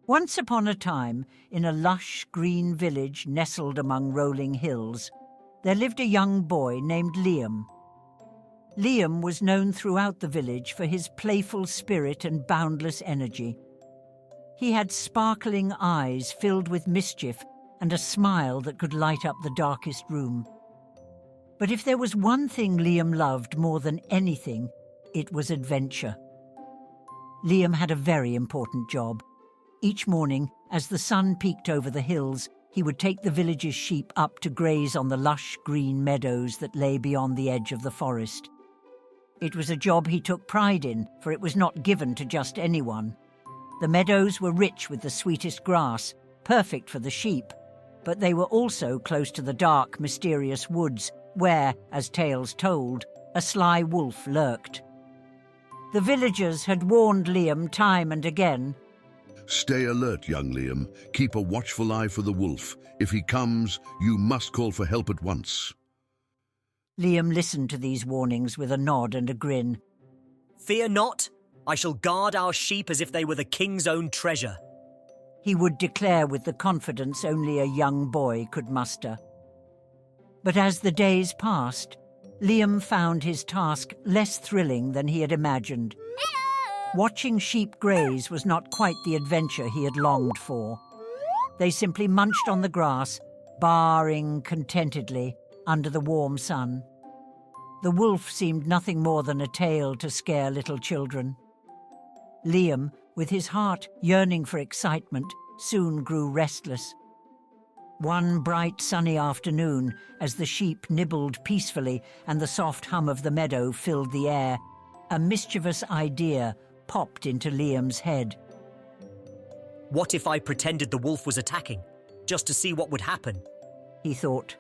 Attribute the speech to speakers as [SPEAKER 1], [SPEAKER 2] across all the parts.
[SPEAKER 1] Once upon a time, in a lush green village nestled among rolling hills, there lived a young boy named Liam. Liam was known throughout the village for his playful spirit and boundless energy. He had sparkling eyes filled with mischief and a smile that could light up the darkest room. But if there was one thing Liam loved more than anything, it was adventure. Liam had a very important job. Each morning, as the sun peeked over the hills, he would take the village's sheep up to graze on the lush green meadows that lay beyond the edge of the forest. It was a job he took pride in, for it was not given to just anyone. The meadows were rich with the sweetest grass, perfect for the sheep, but they were also close to the dark, mysterious woods where, as tales told, a sly wolf lurked. The villagers had warned Liam time and again.
[SPEAKER 2] Stay alert, young Liam. Keep a watchful eye for the wolf. If he comes, you must call for help at once.
[SPEAKER 1] Liam listened to these warnings with a nod and a grin.
[SPEAKER 3] Fear not. I shall guard our sheep as if they were the king's own treasure.
[SPEAKER 1] He would declare with the confidence only a young boy could muster. But as the days passed, Liam found his task less thrilling than he had imagined. Watching sheep graze was not quite the adventure he had longed for. They simply munched on the grass, barring contentedly under the warm sun. The wolf seemed nothing more than a tale to scare little children. Liam, with his heart yearning for excitement, soon grew restless. One bright sunny afternoon, as the sheep nibbled peacefully and the soft hum of the meadow filled the air, a mischievous idea popped into Liam's head.
[SPEAKER 3] What if I pretended the wolf was attacking, just to see what would happen?
[SPEAKER 1] He thought.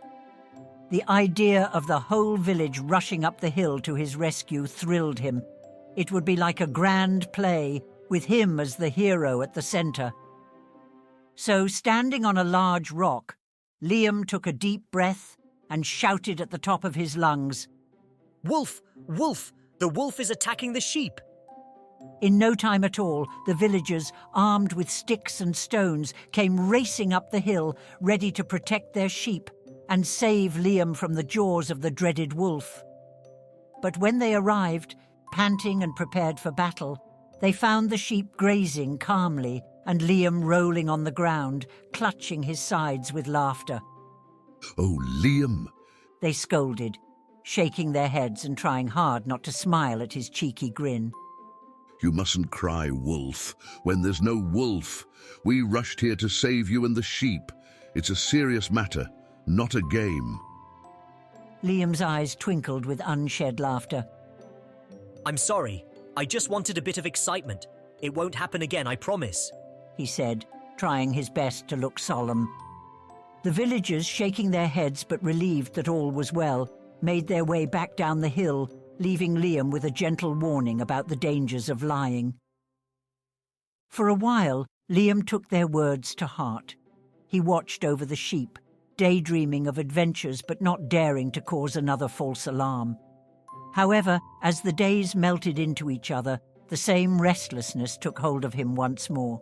[SPEAKER 1] The idea of the whole village rushing up the hill to his rescue thrilled him. It would be like a grand play, with him as the hero at the center. So, standing on a large rock, Liam took a deep breath and shouted at the top of his lungs,
[SPEAKER 3] "Wolf! Wolf! The wolf is attacking the sheep!"
[SPEAKER 1] In no time at all, the villagers, armed with sticks and stones, came racing up the hill, ready to protect their sheep and save Liam from the jaws of the dreaded wolf. But when they arrived, panting and prepared for battle, they found the sheep grazing calmly and Liam rolling on the ground, clutching his sides with laughter.
[SPEAKER 2] "Oh, Liam!"
[SPEAKER 1] they scolded, shaking their heads and trying hard not to smile at his cheeky grin.
[SPEAKER 2] "You mustn't cry, wolf, when there's no wolf. We rushed here to save you and the sheep. It's a serious matter, not a game."
[SPEAKER 1] Liam's eyes twinkled with unshed laughter.
[SPEAKER 3] "I'm sorry. I just wanted a bit of excitement. It won't happen again, I promise,"
[SPEAKER 1] he said, trying his best to look solemn. The villagers, shaking their heads but relieved that all was well, made their way back down the hill, leaving Liam with a gentle warning about the dangers of lying. For a while, Liam took their words to heart. He watched over the sheep, daydreaming of adventures but not daring to cause another false alarm. However, as the days melted into each other, the same restlessness took hold of him once more.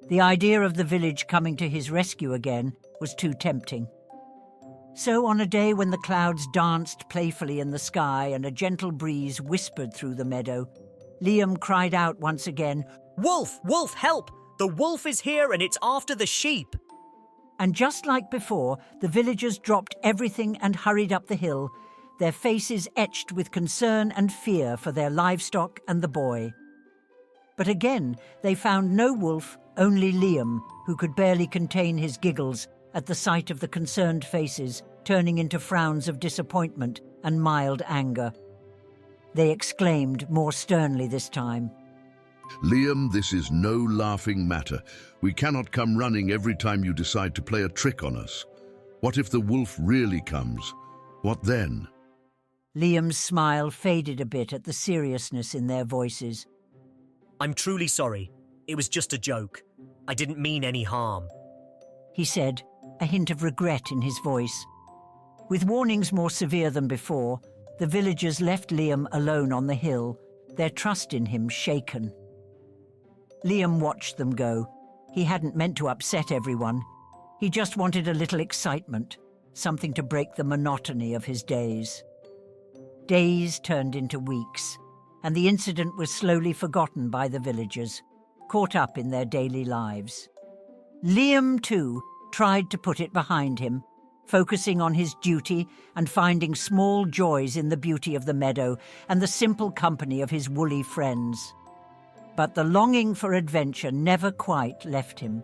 [SPEAKER 1] The idea of the village coming to his rescue again was too tempting. So on a day when the clouds danced playfully in the sky and a gentle breeze whispered through the meadow, Liam cried out once again,
[SPEAKER 3] "Wolf! Wolf, help! The wolf is here and it's after the sheep!"
[SPEAKER 1] And just like before, the villagers dropped everything and hurried up the hill, their faces etched with concern and fear for their livestock and the boy. But again, they found no wolf, only Liam, who could barely contain his giggles at the sight of the concerned faces turning into frowns of disappointment and mild anger. They exclaimed more sternly this time,
[SPEAKER 2] "Liam, this is no laughing matter. We cannot come running every time you decide to play a trick on us. What if the wolf really comes? What then?"
[SPEAKER 1] Liam's smile faded a bit at the seriousness in their voices.
[SPEAKER 3] "I'm truly sorry. It was just a joke. I didn't mean any harm,"
[SPEAKER 1] he said, a hint of regret in his voice. With warnings more severe than before, The villagers left Liam alone on the hill, their trust in him shaken. Liam watched them go. He hadn't meant to upset everyone. He just wanted a little excitement, something to break the monotony of his days. Days turned into weeks, and the incident was slowly forgotten by the villagers, caught up in their daily lives. Liam, too, tried to put it behind him, focusing on his duty and finding small joys in the beauty of the meadow and the simple company of his woolly friends. But the longing for adventure never quite left him.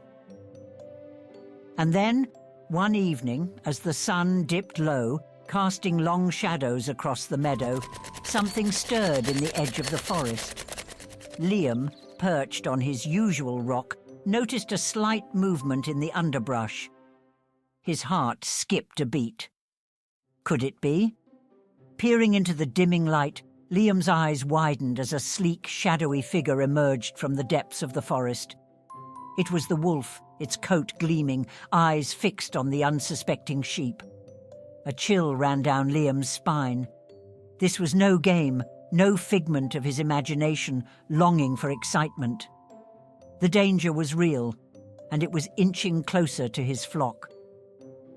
[SPEAKER 1] And then, one evening, as the sun dipped low, casting long shadows across the meadow, something stirred in the edge of the forest. Liam, perched on his usual rock, noticed a slight movement in the underbrush. His heart skipped a beat. Could it be? Peering into the dimming light, Liam's eyes widened as a sleek, shadowy figure emerged from the depths of the forest. It was the wolf, its coat gleaming, eyes fixed on the unsuspecting sheep. A chill ran down Liam's spine. This was no game, no figment of his imagination, longing for excitement. The danger was real, and it was inching closer to his flock.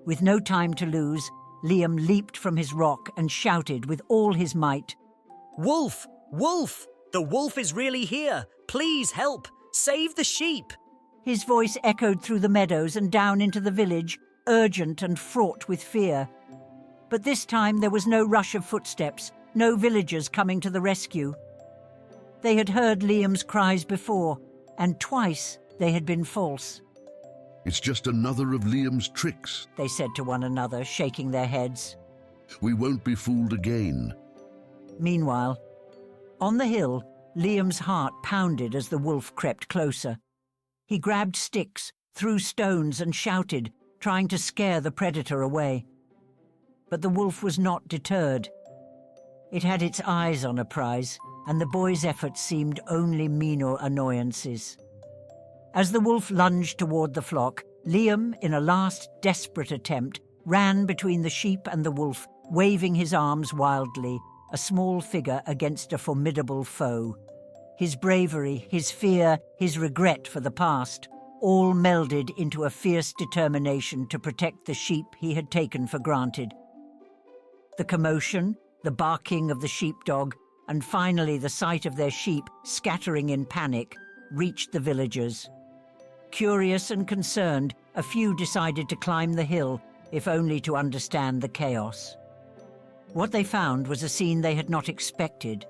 [SPEAKER 1] With no time to lose, Liam leaped from his rock and shouted with all his might,
[SPEAKER 3] "Wolf! Wolf! The wolf is really here! Please help! Save the sheep!"
[SPEAKER 1] His voice echoed through the meadows and down into the village, urgent and fraught with fear. But this time there was no rush of footsteps, no villagers coming to the rescue. They had heard Liam's cries before, and twice they had been false.
[SPEAKER 2] It's just another of Liam's tricks.
[SPEAKER 1] They said to one another, shaking their heads.
[SPEAKER 2] We won't be fooled again.
[SPEAKER 1] Meanwhile, on the hill, Liam's heart pounded as the wolf crept closer. He grabbed sticks, threw stones and shouted, trying to scare the predator away. But the wolf was not deterred. It had its eyes on a prize, and the boy's efforts seemed only minor annoyances. As the wolf lunged toward the flock, Liam, in a last desperate attempt, ran between the sheep and the wolf, waving his arms wildly, a small figure against a formidable foe. His bravery, his fear, his regret for the past, all melded into a fierce determination to protect the sheep he had taken for granted. The commotion, the barking of the sheepdog, and finally the sight of their sheep scattering in panic, reached the villagers. Curious and concerned, a few decided to climb the hill, if only to understand the chaos. What they found was a scene they had not expected.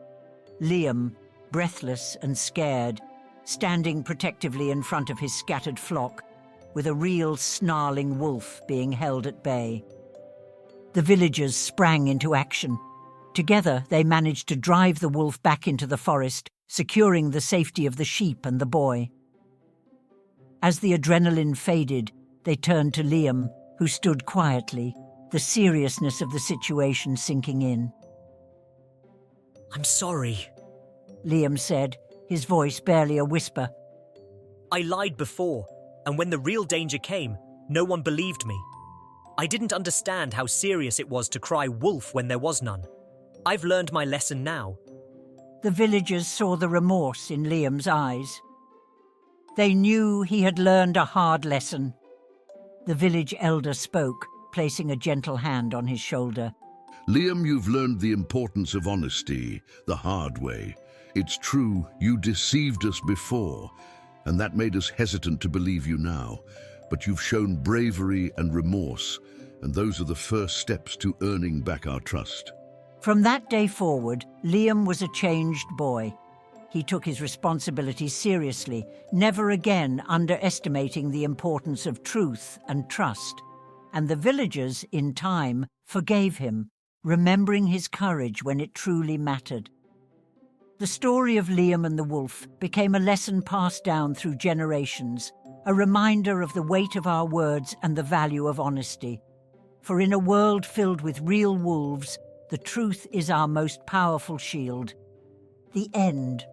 [SPEAKER 1] Liam, breathless and scared, standing protectively in front of his scattered flock, with a real snarling wolf being held at bay. The villagers sprang into action. Together they managed to drive the wolf back into the forest, securing the safety of the sheep and the boy. As the adrenaline faded, they turned to Liam, who stood quietly, the seriousness of the situation sinking in.
[SPEAKER 3] "I'm sorry,"
[SPEAKER 1] Liam said, his voice barely a whisper.
[SPEAKER 3] "I lied before, and when the real danger came, no one believed me. I didn't understand how serious it was to cry wolf when there was none. I've learned my lesson now."
[SPEAKER 1] The villagers saw the remorse in Liam's eyes. They knew he had learned a hard lesson. The village elder spoke, placing a gentle hand on his shoulder.
[SPEAKER 2] Liam, you've learned the importance of honesty, the hard way. It's true, you deceived us before, and that made us hesitant to believe you now. But you've shown bravery and remorse, and those are the first steps to earning back our trust.
[SPEAKER 1] From that day forward, Liam was a changed boy. He took his responsibilities seriously, never again underestimating the importance of truth and trust. And the villagers, in time, forgave him, remembering his courage when it truly mattered. The story of Liam and the wolf became a lesson passed down through generations, a reminder of the weight of our words and the value of honesty. For in a world filled with real wolves, the truth is our most powerful shield. The end.